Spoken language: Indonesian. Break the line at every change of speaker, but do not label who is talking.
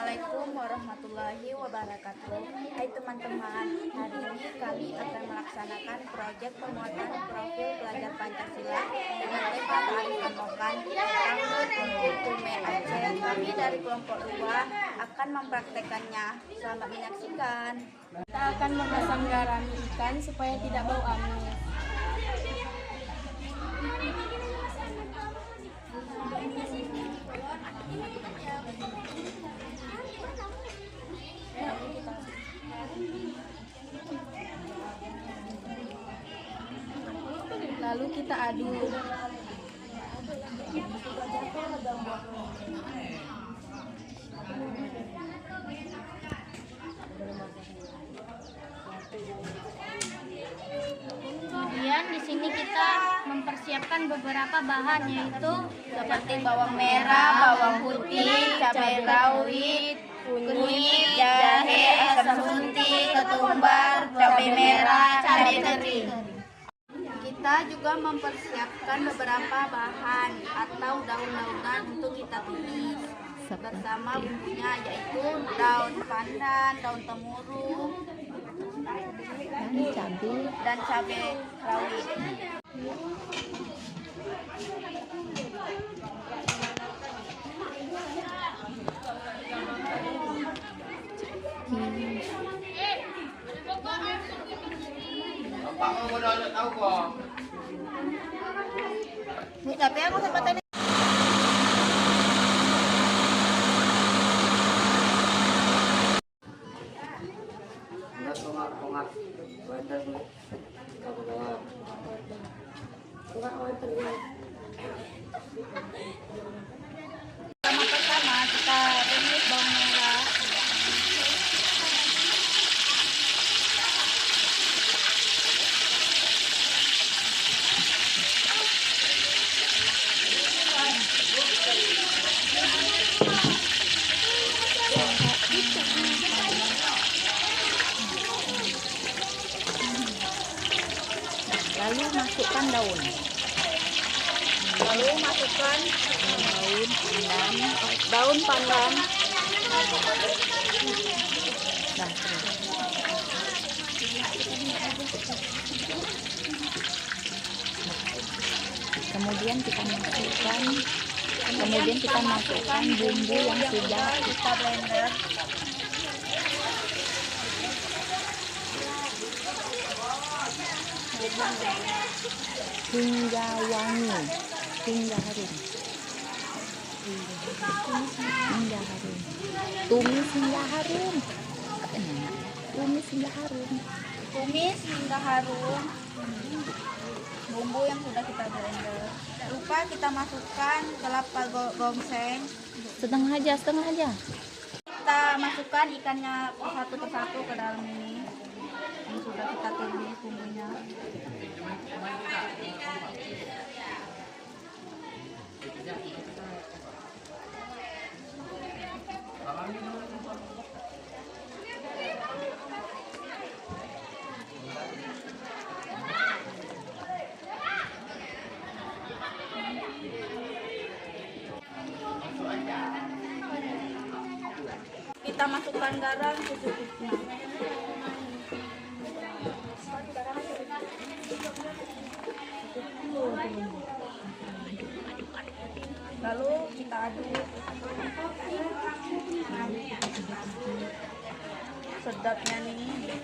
Assalamualaikum warahmatullahi wabarakatuh. Hai teman-teman, hari ini kami akan melaksanakan proyek pemuatan profil pelajar Pancasila dengan tema kearifan lokal Rambut Untuk Tume Aceh. Kami dari kelompok 2 akan mempraktekannya. Selamat menyaksikan.
Kita akan memasang garam ikan supaya tidak bau amis. Lalu kita aduk.
Kemudian di sini kita mempersiapkan beberapa bahan, yaitu
Seperti bawang merah, bawang putih, cabai rawit, kunyit, jahe, asam suntik, ketumbar, cabai merah, cabai kering. Kita juga mempersiapkan beberapa bahan atau daun-daunan untuk kita tumis bersama bumbunya, yaitu daun pandan, daun temurung, dan cabai rawit. Tapi aku sempat tadi. Pertama kita renyes bawang merah.
Lalu masukkan daun. Daun pandan. Kemudian kita masukkan bumbu yang sudah
Kita blender.
hingga wangi, hingga harum. Tumis hingga harum. Tumis hingga harum.
Tumis hingga harum bumbu yang sudah kita blender. Tidak lupa kita masukkan kelapa gongseng.
Setengah aja.
Kita masukkan ikannya satu persatu ke dalam ini yang sudah kita tumis bumbunya. Kita masukkan garam secukupnya. Lalu kita aduk. Sedapnya nih.